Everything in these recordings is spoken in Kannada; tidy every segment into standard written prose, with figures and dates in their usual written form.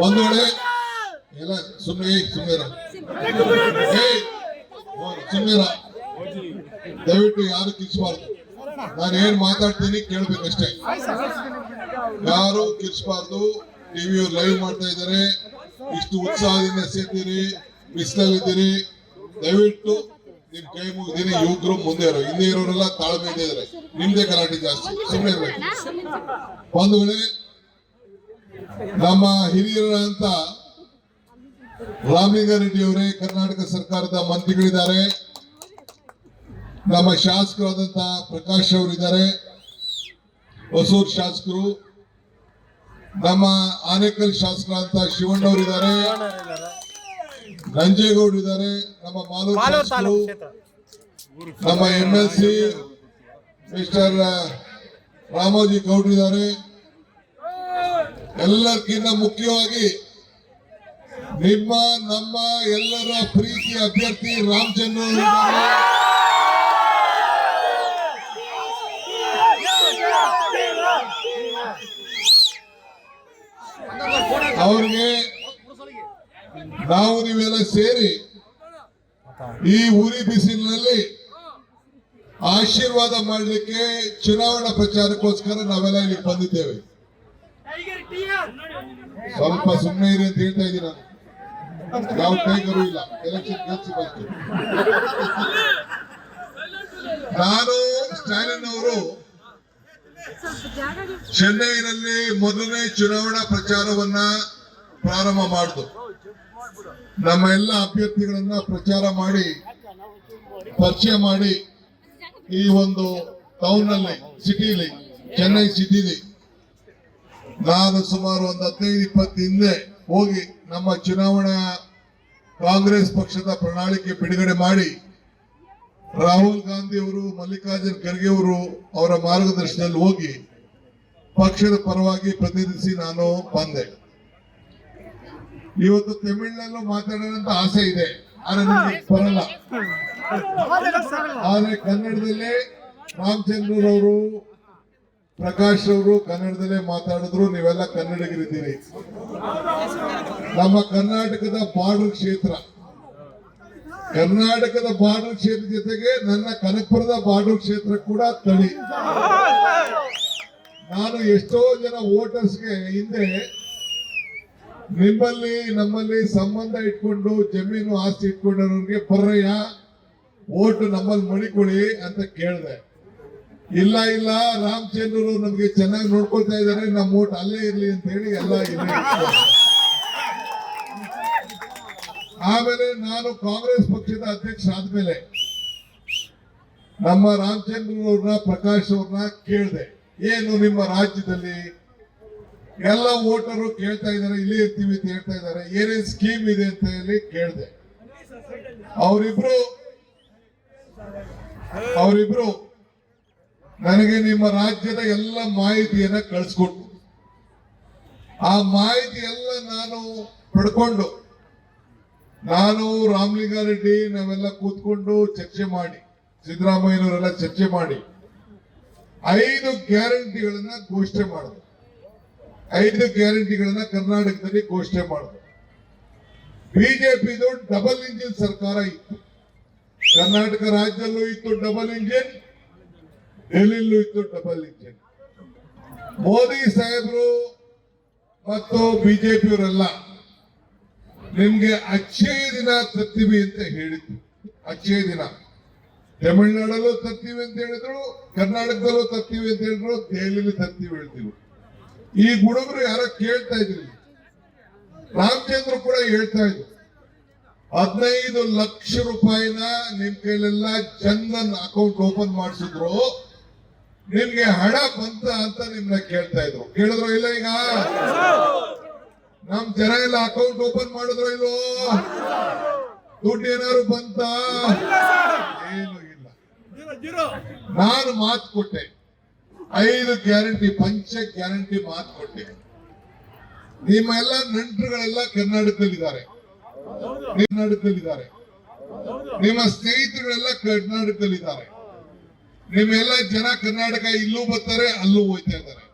ಒಂದು ವೇಳೆ ಎಲ್ಲ ಸುಮ್ಮನೆ ದಯವಿಟ್ಟು ಯಾರು ಕಿರ್ಚಬಾರ್ದು. ನಾನು ಏನ್ ಮಾತಾಡ್ತೀನಿ ಕೇಳ್ಬೇಕಷ್ಟೇ, ಯಾರು ಕಿರ್ಚಬಾರ್ದು. ಟಿವಿ ಲೈವ್ ಮಾಡ್ತಾ ಇದ್ದಾರೆ, ಇಷ್ಟು ಉತ್ಸಾಹದಿಂದ ಸೇರ್ತೀರಿ, ಬಿಸಿಲಲ್ಲಿದ್ದೀರಿ. ದಯವಿಟ್ಟು ನಿಮ್ ಕೈ ಮುಗಿದೀನಿ, ಯುವಕರು ಮುಂದೆ ಇರೋ, ಹಿಂದೆ ಇರೋರೆಲ್ಲ ತಾಳ್ಮೆ ಇದ್ದಾರೆ, ನಿಮ್ದೇ ಗಲಾಟೆ ಜಾಸ್ತಿ, ಸುಮ್ಮನೆ ಇರ್ಬೇಕು. ಒಂದು ವೇಳೆ ನಮ್ಮ ಹಿರಿಯರಂತ ರಾಮಲಿಂಗಾರೆಡ್ಡಿ ಅವರೇ ಕರ್ನಾಟಕ ಸರ್ಕಾರದ ಮಂತ್ರಿಗಳಿದ್ದಾರೆ, ನಮ್ಮ ಶಾಸಕರಾದಂತ ಪ್ರಕಾಶ್ ಅವರಿದ್ದಾರೆ, ಹೊಸೂರು ಶಾಸಕರು, ನಮ್ಮ ಆನೇಕಲ್ ಶಾಸಕರಾದಂತ ಶಿವಣ್ಣವರಿದ್ದಾರೆ, ನಂಜೇಗೌಡ ಇದ್ದಾರೆ, ನಮ್ಮ ಮಾಲೂರು ಶಾಸಕರು, ನಮ್ಮ MLC ಮಿಸ್ಟರ್ ರಾಮೋಜಿ ಗೌಡ್ರು ಇದ್ದಾರೆ. ಎಲ್ಲಕ್ಕಿಂತ ಮುಖ್ಯವಾಗಿ ನಿಮ್ಮ ನಮ್ಮ ಎಲ್ಲರ ಪ್ರೀತಿ ಅಭ್ಯರ್ಥಿ ರಾಮಚಂದ್ರ ಅವ್ರಿಗೆ ನಾವು ನೀವೆಲ್ಲ ಸೇರಿ ಈ ಉರಿ ಬಿಸಿಲಿನಲ್ಲಿ ಆಶೀರ್ವಾದ ಮಾಡಲಿಕ್ಕೆ ಚುನಾವಣಾ ಪ್ರಚಾರಕ್ಕೋಸ್ಕರ ನಾವೆಲ್ಲ ಇಲ್ಲಿ ಬಂದಿದ್ದೇವೆ. ಸ್ವಲ್ಪ ಸುಮ್ಮನೆ ಇರಿ ಅಂತ ಹೇಳ್ತಾ ಇದ್ದೀನಿ. ನಾನು ಯಾವ ಟೈಗರು ಇಲ್ಲ, ಎಲೆಕ್ಷನ್ ಗೆಲ್ಸಿ ಬರ್ತೀನಿ. ನಾನು ಸ್ಟಾಲಿನ್ ಅವರು ಚೆನ್ನೈನಲ್ಲಿ ಮೊದಲನೇ ಚುನಾವಣಾ ಪ್ರಚಾರವನ್ನ ಪ್ರಾರಂಭ ಮಾಡಿದ್ರು. ನಮ್ಮ ಎಲ್ಲ ಅಭ್ಯರ್ಥಿಗಳನ್ನ ಪ್ರಚಾರ ಮಾಡಿ ಪರಿಚಯ ಮಾಡಿ ಈ ಒಂದು ಟೌನ್ ನಲ್ಲಿ ಸಿಟಿಲಿ ಚೆನ್ನೈ ಸಿಟಿಲಿ ನಾನು ಸುಮಾರು ಒಂದು 15-20 ಹಿಂದೆ ಹೋಗಿ ನಮ್ಮ ಚುನಾವಣಾ ಕಾಂಗ್ರೆಸ್ ಪಕ್ಷದ ಪ್ರಣಾಳಿಕೆ ಬಿಡುಗಡೆ ಮಾಡಿ ರಾಹುಲ್ ಗಾಂಧಿ ಅವರು, ಮಲ್ಲಿಕಾರ್ಜುನ್ ಖರ್ಗೆ ಅವರು ಅವರ ಮಾರ್ಗದರ್ಶನದಲ್ಲಿ ಹೋಗಿ ಪಕ್ಷದ ಪರವಾಗಿ ಪ್ರತಿನಿಧಿಸಿ ನಾನು ಬಂದೆ. ಇವತ್ತು ತಮಿಳಿನಲ್ಲೂ ಮಾತಾಡೋಣ ಆಸೆ ಇದೆ, ಆದ್ರೆ ನನಗೆ ಬರಲ್ಲ. ಆದ್ರೆ ಕನ್ನಡದಲ್ಲೇ ರಾಮಚಂದ್ರರವರು, ಪ್ರಕಾಶ್ ಅವರು ಕನ್ನಡದಲ್ಲೇ ಮಾತಾಡಿದ್ರು. ನೀವೆಲ್ಲ ಕನ್ನಡಿಗರಿದ್ದೀರಿ. ನಮ್ಮ ಕರ್ನಾಟಕದ ಬಾರ್ಡರ್ ಕ್ಷೇತ್ರ, ಕರ್ನಾಟಕದ ಬಾರ್ಡರ್ ಕ್ಷೇತ್ರ ಜೊತೆಗೆ ನನ್ನ ಕನಕಪುರದ ಬಾರ್ಡರ್ ಕ್ಷೇತ್ರ ಕೂಡ ತಳಿ. ನಾನು ಎಷ್ಟೋ ಜನ ವೋಟರ್ಸ್ಗೆ ಹಿಂದೆ ನಿಮ್ಮಲ್ಲಿ ನಮ್ಮಲ್ಲಿ ಸಂಬಂಧ ಇಟ್ಕೊಂಡು ಜಮೀನು ಆಸ್ತಿ ಇಟ್ಕೊಂಡವ್ರಿಗೆ ಬರ್ರಯ್ಯ ಓಟು ನಮ್ಮಲ್ಲಿ ಮಡಿಕೊಳ್ಳಿ ಅಂತ ಕೇಳಿದೆ. ಇಲ್ಲ ಇಲ್ಲ, ರಾಮಚಂದ್ರರು ನಮ್ಗೆ ಚೆನ್ನಾಗಿ ನೋಡ್ಕೊಳ್ತಾ ಇದ್ದಾರೆ, ನಮ್ಮ ಓಟ್ ಅಲ್ಲೇ ಇರ್ಲಿ ಅಂತ ಹೇಳಿ ಎಲ್ಲ ಇಲ್ಲೇ. ಆಮೇಲೆ ನಾನು ಕಾಂಗ್ರೆಸ್ ಪಕ್ಷದ ಅಧ್ಯಕ್ಷ ಆದ್ಮೇಲೆ ನಮ್ಮ ರಾಮಚಂದ್ರವ್ರನ್ನ, ಪ್ರಕಾಶ್ ಅವ್ರನ್ನ ಕೇಳಿದೆ, ಏನು ನಿಮ್ಮ ರಾಜ್ಯದಲ್ಲಿ ಎಲ್ಲ ವೋಟರು ಕೇಳ್ತಾ ಇದ್ದಾರೆ, ಇಲ್ಲೇ ಇರ್ತೀವಿ ಅಂತ ಹೇಳ್ತಾ ಇದ್ದಾರೆ, ಏನೇನ್ ಸ್ಕೀಮ್ ಇದೆ ಅಂತ ಹೇಳಿ ಕೇಳಿದೆ. ಅವರಿಬ್ರು ನನಗೆ ನಿಮ್ಮ ರಾಜ್ಯದ ಎಲ್ಲ ಮಾಹಿತಿಯನ್ನ ಕಳಿಸ್ಕೊಟ್ಟು, ಆ ಮಾಹಿತಿ ಎಲ್ಲ ನಾನು ಪಡ್ಕೊಂಡು ನಾನು ರಾಮಲಿಂಗಾರೆಡ್ಡಿ ನಾವೆಲ್ಲ ಕೂತ್ಕೊಂಡು ಚರ್ಚೆ ಮಾಡಿ, ಸಿದ್ದರಾಮಯ್ಯನವರೆಲ್ಲ ಚರ್ಚೆ ಮಾಡಿ 5 ಗ್ಯಾರಂಟಿಗಳನ್ನ ಘೋಷಣೆ ಮಾಡಿದ್ರು. 5 ಗ್ಯಾರಂಟಿಗಳನ್ನ ಕರ್ನಾಟಕದಲ್ಲಿ ಘೋಷಣೆ ಮಾಡಿದ್ರು. ಬಿಜೆಪಿದು ಡಬಲ್ ಇಂಜಿನ್ ಸರ್ಕಾರ ಇತ್ತು. ಕರ್ನಾಟಕ ರಾಜ್ಯದಲ್ಲೂ ಇತ್ತು ಡಬಲ್ ಇಂಜಿನ್, ಡೆಲ್ಲಿಯಲ್ಲೂ ಇತ್ತು ಡಬಲ್ ಇಂಜಿನ್. ಮೋದಿ ಸಾಹೇಬರು ಮತ್ತು ಬಿಜೆಪಿಯವರೆಲ್ಲ ನಿಮ್ಗೆ ಅಕ್ಷಯ ದಿನ ತರ್ತೀವಿ ಅಂತ ಹೇಳಿದ್ರು. ಅಕ್ಷಯ ದಿನ ತಮಿಳುನಾಡಲ್ಲೂ ತರ್ತೀವಿ ಅಂತ ಹೇಳಿದ್ರು, ಕರ್ನಾಟಕದಲ್ಲೂ ತರ್ತೀವಿ ಅಂತ ಹೇಳಿದ್ರು, ದೆಹಲಿಯಲ್ಲಿ ತರ್ತೀವಿ ಹೇಳ್ತೀವಿ. ಈ ಹುಡುಗರು ಯಾರ ಕೇಳ್ತಾ ಇದ್ರಿ, ರಾಮಚಂದ್ರ ಕೂಡ ಹೇಳ್ತಾ ಇದ್ರು, 15 ಲಕ್ಷ ರೂಪಾಯಿನ ನಿಮ್ ಕೈಲೆಲ್ಲ ಜನ್ಧನ್ ಅಕೌಂಟ್ ಓಪನ್ ಮಾಡಿಸಿದ್ರು, ನಿಮ್ಗೆ ಹಣ ಬಂತ ಅಂತ ನಿಮ್ನ ಕೇಳ್ತಾ ಇದ್ರು. ಕೇಳಿದ್ರು ಇಲ್ಲ? ಈಗ ನಮ್ ಜನ ಎಲ್ಲ ಅಕೌಂಟ್ ಓಪನ್ ಮಾಡಿದ್ರು ಇಲ್ವೋ? ದುಡ್ಡು ಏನಾದ್ರು ಬಂತ? ಏನು ಇಲ್ಲ. ನಾನು ಮಾತು ಕೊಟ್ಟೆ, 5 ಗ್ಯಾರಂಟಿ, ಪಂಚ ಗ್ಯಾರಂಟಿ ಮಾತು ಕೊಟ್ಟೆ. ನಿಮ್ಮ ಎಲ್ಲ ನೆಂಟರುಗಳೆಲ್ಲ ಕರ್ನಾಟಕದಲ್ಲಿದ್ದಾರೆ, ನಿಮ್ಮ ಸ್ನೇಹಿತರುಗಳೆಲ್ಲ ಕರ್ನಾಟಕದಲ್ಲಿದ್ದಾರೆ, ನಿಮ್ಮೆಲ್ಲ ಜನ ಕರ್ನಾಟಕ ಇಲ್ಲೂ ಬರ್ತಾರೆ, ಅಲ್ಲೂ ಹೋಯ್ತಾ ಇದ್ದಾರೆ.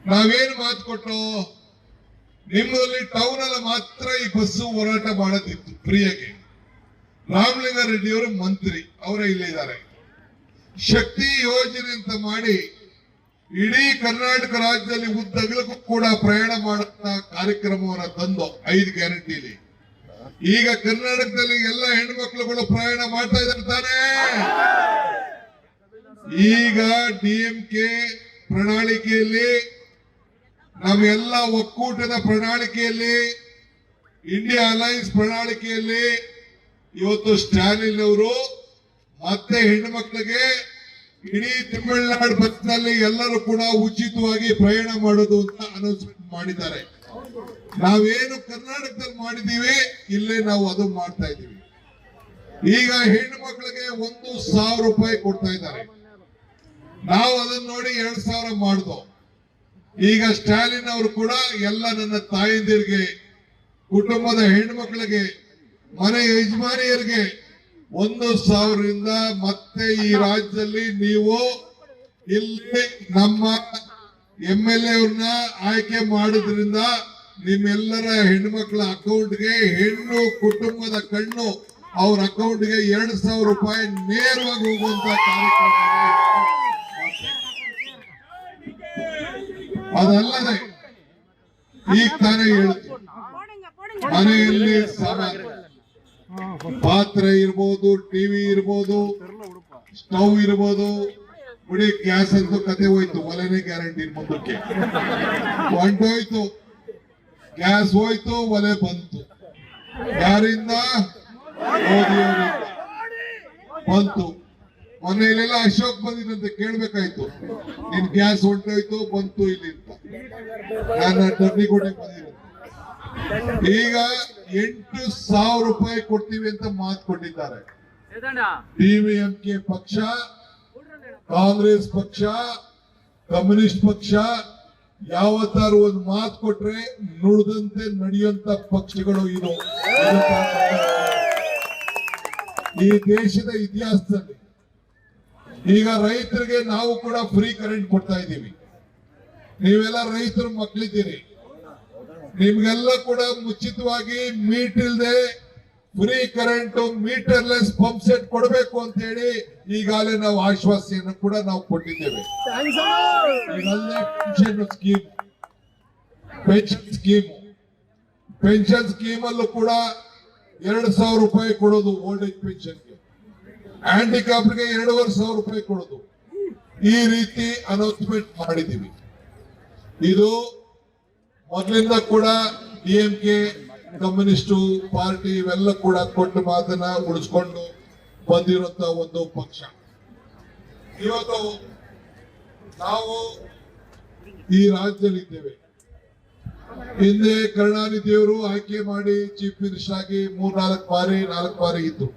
ನಾವೇನು ಮಾತು ಕೊಟ್ಟು ನಿಮ್ಮಲ್ಲಿ ಟೌನ್ ಅಲ್ಲಿ ಮಾತ್ರ ಈ ಬಸ್ಸು ಹೋರಾಟ ಮಾಡೋದಿತ್ತು ಫ್ರೀಯಾಗಿ. ರಾಮಲಿಂಗಾರೆಡ್ಡಿ ಅವರು ಮಂತ್ರಿ, ಅವರೇ ಇಲ್ಲಿದ್ದಾರೆ. ಶಕ್ತಿ ಯೋಜನೆ ಅಂತ ಮಾಡಿ ಇಡೀ ಕರ್ನಾಟಕ ರಾಜ್ಯದಲ್ಲಿ ಉದ್ದಗಲಕ್ಕೂ ಕೂಡ ಪ್ರಯಾಣ ಮಾಡುವಂತ ಕಾರ್ಯಕ್ರಮವನ್ನು ತಂದು 5 ಗ್ಯಾರಂಟಿಲಿ ಈಗ ಕರ್ನಾಟಕದಲ್ಲಿ ಎಲ್ಲ ಹೆಣ್ಮಕ್ಳುಗಳು ಪ್ರಯಾಣ ಮಾಡ್ತಾ ಇದ್ದಾರೆ ತಾನೇ. ಈಗ ಡಿಎಂಕೆ ಪ್ರಣಾಳಿಕೆಯಲ್ಲಿ, ನಮ್ಮೆಲ್ಲ ಒಕ್ಕೂಟದ ಪ್ರಣಾಳಿಕೆಯಲ್ಲಿ, ಇಂಡಿಯಾ ಅಲೈನ್ಸ್ ಪ್ರಣಾಳಿಕೆಯಲ್ಲಿ ಇವತ್ತು ಸ್ಟಾಲಿನ್ ಅವರು ಮತ್ತೆ ಹೆಣ್ಣುಮಕ್ಕಳಿಗೆ ಇಡೀ ತಮಿಳುನಾಡು ಬಸ್ನಲ್ಲಿ ಎಲ್ಲರೂ ಕೂಡ ಉಚಿತವಾಗಿ ಪ್ರಯಾಣ ಮಾಡೋದು ಅಂತ ಅನೌನ್ಸ್ಮೆಂಟ್ ಮಾಡಿದ್ದಾರೆ. ನಾವೇನು ಕರ್ನಾಟಕದಲ್ಲಿ ಮಾಡಿದೀವಿ, ಇಲ್ಲೇ ನಾವು ಅದು ಮಾಡ್ತಾ ಇದೀವಿ. ಈಗ ಹೆಣ್ಣು ಮಕ್ಕಳಿಗೆ 1,000 ರೂಪಾಯಿ ಕೊಡ್ತಾ ಇದ್ದಾರೆ. ನಾವು ಅದನ್ನ ನೋಡಿ 2,000 ಮಾಡಿದ್ವು. ಈಗ ಸ್ಟಾಲಿನ್ ಅವರು ಕೂಡ ಎಲ್ಲ ನನ್ನ ತಾಯಂದಿರಿಗೆ, ಕುಟುಂಬದ ಹೆಣ್ಮಕ್ಳಿಗೆ, ಮನೆ ಯಜಮಾನಿಯರಿಗೆ 1,000ರಿಂದ ಮತ್ತೆ ಈ ರಾಜ್ಯದಲ್ಲಿ ನೀವು ಇಲ್ಲಿ ನಮ್ಮ MLA ಅವ್ರನ್ನ ಆಯ್ಕೆ ಮಾಡೋದ್ರಿಂದ ನಿಮ್ಮೆಲ್ಲರ ಹೆಣ್ಮಕ್ಳ ಅಕೌಂಟ್ಗೆ, ಹೆಣ್ಣು ಕುಟುಂಬದ ಕಣ್ಣು ಅವ್ರ ಅಕೌಂಟ್ಗೆ 2,000 ರೂಪಾಯಿ ನೇರವಾಗಿ ಹೋಗುವಂತ ಕಾರ್ಯಕ್ರಮ. ಅದಲ್ಲದೆ ಈಗ ತಾನೇ ಹೇಳ್ತೀನಿ, ಮನೆಯಲ್ಲಿ ಸಾಮಾನು, ಪಾತ್ರೆ ಇರ್ಬೋದು, ಟಿವಿ ಇರ್ಬೋದು, ಸ್ಟವ್ ಇರ್ಬೋದು, ಬಿಡಿ ಗ್ಯಾಸ್ ಅಂತೂ ಕತೆ ಹೋಯ್ತು, ಒಲೆನೇ ಗ್ಯಾರಂಟಿ ಮುಂದಕ್ಕೆ ಹೊಂಟೋಯ್ತು. ಗ್ಯಾಸ್ ಹೋಯ್ತು, ಒಲೆ ಬಂತು. ಯಾರಿಂದ? ಮೋದಿಯವರಿಂದ ಬಂತು. ಮನೆಯಲ್ಲೆಲ್ಲ ಅಶೋಕ್ ಬಂದಿದಂತೆ ಕೇಳ್ಬೇಕಾಯ್ತು, ನಿನ್ ಗ್ಯಾಸ್ ಹೊಂಟೋಯ್ತು, ಬಂತು ಇಲ್ಲಿ ಅಂತ. ನಾನು ಡಬ್ಬಿಕೋಟೆಗೆ ಬಂದಿರೋದು. ಈಗ 8,000 ರೂಪಾಯಿ ಕೊಡ್ತೀವಿ ಅಂತ ಮಾತು ಕೊಟ್ಟಿದ್ದಾರೆ. ಡಿವಿಎಂಕೆ ಪಕ್ಷ, ಕಾಂಗ್ರೆಸ್ ಪಕ್ಷ, ಕಮ್ಯುನಿಸ್ಟ್ ಪಕ್ಷ ಯಾವತ್ತಾರು ಒಂದು ಮಾತು ಕೊಟ್ರೆ ನುಡಿದಂತೆ ನಡೆಯುವಂತ ಪಕ್ಷಗಳು ಇದು. ಈ ದೇಶದ ಇತಿಹಾಸದಲ್ಲಿ ಈಗ ರೈತರಿಗೆ ನಾವು ಕೂಡ ಫ್ರೀ ಕರೆಂಟ್ ಕೊಡ್ತಾ ಇದ್ದೀವಿ. ನೀವೆಲ್ಲ ರೈತರ ಮಕ್ಕಳಿದ್ದೀರಿ, ನಿಮ್ಗೆಲ್ಲ ಕೂಡ ಮುಂಚಿತವಾಗಿ ಮೀಟ್ ಇಲ್ಲದೆ ಫ್ರೀ ಕರೆಂಟ್, ಮೀಟರ್ಲೆಸ್ ಪಂಪ್ ಸೆಟ್ ಕೊಡಬೇಕು ಅಂತ ಹೇಳಿ ಈಗಾಗಲೇ ನಾವು ಆಶ್ವಾಸನೆಯನ್ನು ಕೂಡ ನಾವು ಕೊಟ್ಟಿದ್ದೇವೆ. ಪೆನ್ಷನ್ ಸ್ಕೀಮ್ ಅಲ್ಲೂ ಕೂಡ 2,000 ರೂಪಾಯಿ ಕೊಡೋದು ಓಲ್ಡ್ ಏಜ್ ಪೆನ್ಷನ್ಗೆ, ಹ್ಯಾಂಡಿಕ್ಯಾಪ್ಗೆ 2,500 ರೂಪಾಯಿ ಕೊಡೋದು. ಈ ರೀತಿ ಅನೌನ್ಸ್ಮೆಂಟ್ ಮಾಡಿದ್ದೀವಿ. ಇದು ಮೊದಲಿಂದ ಕೂಡ ಡಿಎಂಕೆ, ಕಮ್ಯುನಿಸ್ಟು ಪಾರ್ಟಿ ಇವೆಲ್ಲ ಕೂಡ ಕೊಟ್ಟು ಮಾತನ್ನ ಉಳಿಸ್ಕೊಂಡು ಬಂದಿರುವಂತ ಒಂದು ಪಕ್ಷ. ಇವತ್ತು ನಾವು ಈ ರಾಜ್ಯದಲ್ಲಿದ್ದೇವೆ. ಹಿಂದೆ ಕರುಣಾನಿಧಿಯವರು ಆಯ್ಕೆ ಮಾಡಿ ಚೀಫ್ ಮಿನಿಸ್ಟರ್ ಆಗಿ 4 ಬಾರಿ ಇದ್ರು.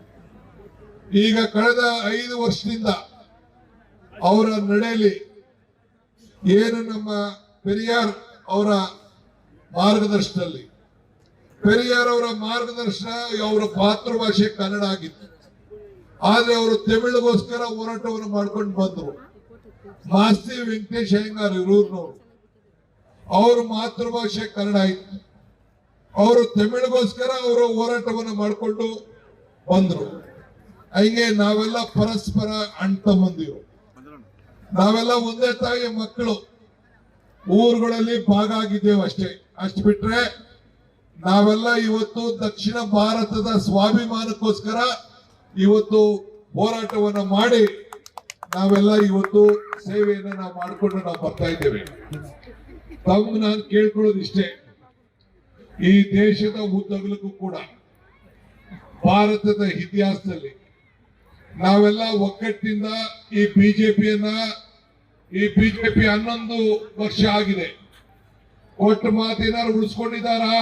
ಈಗ ಕಳೆದ 5 ವರ್ಷದಿಂದ ಅವರ ನಡೆಯಲ್ಲಿ ಏನು ನಮ್ಮ ಪೆರಿಯಾರ್ ಅವರ ಮಾರ್ಗದರ್ಶನದಲ್ಲಿ, ಪೆರಿಯಾರ್ ಅವರ ಮಾರ್ಗದರ್ಶನ, ಅವರ ಮಾತೃಭಾಷೆ ಕನ್ನಡ ಆಗಿತ್ತು. ಆದ್ರೆ ಅವರು ತಮಿಳಿಗೋಸ್ಕರ ಹೋರಾಟವನ್ನು ಮಾಡ್ಕೊಂಡು ಬಂದ್ರು. ಮಾಸ್ತಿ ವೆಂಕಟೇಶ್ ಅಯ್ಯಂಗಾರ್ ಇರೂರ್ನವರು, ಅವ್ರ ಮಾತೃಭಾಷೆ ಕನ್ನಡ ಇತ್ತು. ಅವರು ತಮಿಳಿಗೋಸ್ಕರ ಅವರು ಹೋರಾಟವನ್ನು ಮಾಡಿಕೊಂಡು ಬಂದ್ರು. ಹಂಗೆ ನಾವೆಲ್ಲ ಪರಸ್ಪರ ಅಣ್ತಂಬಂದಿರು, ನಾವೆಲ್ಲ ಒಂದೇ ತಾಯಿಯ ಮಕ್ಕಳು. ಊರುಗಳಲ್ಲಿ ಭಾಗ ಆಗಿದ್ದೇವೆ ಅಷ್ಟೇ. ಅಷ್ಟು ಬಿಟ್ರೆ ನಾವೆಲ್ಲ ಇವತ್ತು ದಕ್ಷಿಣ ಭಾರತದ ಸ್ವಾಭಿಮಾನಕ್ಕೋಸ್ಕರ ಇವತ್ತು ಹೋರಾಟವನ್ನ ಮಾಡಿ ನಾವೆಲ್ಲ ಇವತ್ತು ಸೇವೆಯನ್ನು ನಾವು ಮಾಡಿಕೊಂಡು ನಾವು ಬರ್ತಾ ಇದ್ದೇವೆ. ನಾನು ಕೇಳ್ಕೊಳ್ಳೋದು ಇಷ್ಟೇ, ಈ ದೇಶದ ಉದ್ದಗಲಕ್ಕೂ ಕೂಡ ಭಾರತದ ಇತಿಹಾಸದಲ್ಲಿ ನಾವೆಲ್ಲ ಒಗ್ಗಟ್ಟಿನಿಂದ ಈ ಬಿಜೆಪಿ 11 ವರ್ಷ ಆಗಿದೆ. ಕೊಟ್ಟ ಮಾತೇನಾದ್ರು ಉಳಿಸ್ಕೊಂಡಿದ್ದಾರಾ?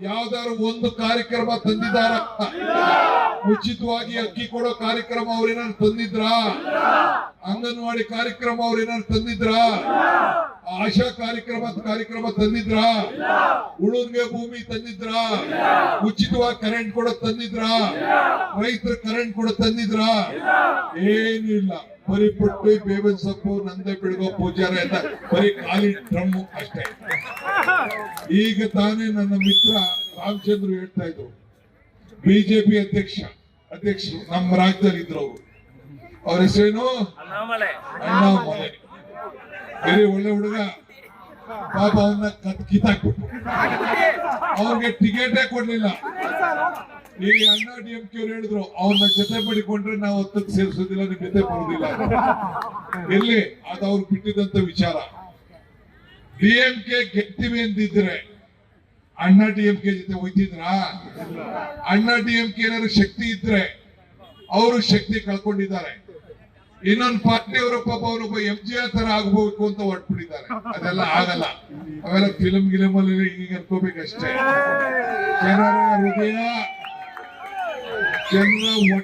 ಯಾವ್ದಾದ್ರು ಒಂದು ಕಾರ್ಯಕ್ರಮ ತಂದಿದ್ದಾರ? ಉಚಿತವಾಗಿ ಅಕ್ಕಿ ಕೊಡೋ ಕಾರ್ಯಕ್ರಮ ಅವ್ರೇನಾದ್ರು ತಂದಿದ್ರಾ? ಅಂಗನವಾಡಿ ಕಾರ್ಯಕ್ರಮ ಅವ್ರೇನಾದ್ರು ತಂದಿದ್ರಾ? ಆಶಾ ಕಾರ್ಯಕ್ರಮ ತಂದಿದ್ರಾ? ಉಳುಂಗೆ ಭೂಮಿ ತಂದಿದ್ರಾ? ಉಚಿತವಾಗಿ ಕರೆಂಟ್ ಕೊಡೋ ತಂದಿದ್ರಾ? ರೈತರ ಕರೆಂಟ್ ಕೊಡೋ ತಂದಿದ್ರಾ? ಏನೂ ಇಲ್ಲ. ಬರೀ ಪುಟ್ಟು, ಬೇವಿನ ಸೊಪ್ಪು, ನಂದೆ ಬೆಳಗೋ ಪೂಜಾರ ಎಲ್ಲ ಬರೀ ಖಾಲಿ ಡ್ರಮ್ಮು ಅಷ್ಟೇ. ಈಗ ತಾನೇ ನನ್ನ ಮಿತ್ರ ರಾಮಚಂದ್ರ ಹೇಳ್ತಾ ಇದ್ರು, ಬಿಜೆಪಿ ಅಧ್ಯಕ್ಷರು ನಮ್ಮ ರಾಜ್ಯದಲ್ಲಿ ಇದ್ರು ಅವರು. ಅವ್ರ ಹೆಸರೇನು? ಅಣ್ಣಾಮಲೈ. ಬೇರೆ ಒಳ್ಳೆ ಹುಡುಗ, ಪಾಪ ಅವನ್ನ ಕಿತ್ತಾಕ್ಬಿಟ್ಟು ಅವ್ರಿಗೆ ಟಿಕೆಟೇ ಕೊಡ್ಲಿಲ್ಲ. ಈ ಅಣ್ಣಾ DMK ಅವ್ರು ಹೇಳಿದ್ರು, ಅವನ್ನ ಜೊತೆ ಮಾಡಿಕೊಂಡ್ರೆ ನಾವು 10ಕ್ಕೆ ಸೇರಿಸೋದಿಲ್ಲ, ನಿಮ್ ಜೊತೆ ಬರುದಿಲ್ಲ. ಎಲ್ಲಿ ಅದು ಅವ್ರು ಬಿಟ್ಟಿದಂತ ವಿಚಾರ. DMK ಗೆಲ್ತೀವಿ ಅಂದಿದ್ರೆ ಅಣ್ಣಾ DMK ಜೊತೆ ಹೋಯ್ತಿದ್ರಾ? ಅಣ್ಣಾ DMK ಏನಾದ್ರು ಶಕ್ತಿ ಇದ್ರೆ ಅವರು ಶಕ್ತಿ ಕಳ್ಕೊಂಡಿದ್ದಾರೆ. ಇನ್ನೊಂದು ಪಾರ್ಟಿಯವರು ಪಾಪ ಅವರೊಬ್ಬ MGR ತರ ಆಗ್ಬೇಕು ಅಂತ ಹೊರಟ್ಬಿಟ್ಟಿದ್ದಾರೆ. ಅದೆಲ್ಲ ಆಗಲ್ಲ. ಅವೆಲ್ಲ ಫಿಲಂ ಅಲ್ಲಿ ಈಗ ಅನ್ಕೋಬೇಕಷ್ಟೇ. ಜನರ ಹೃದಯ, ಜನರ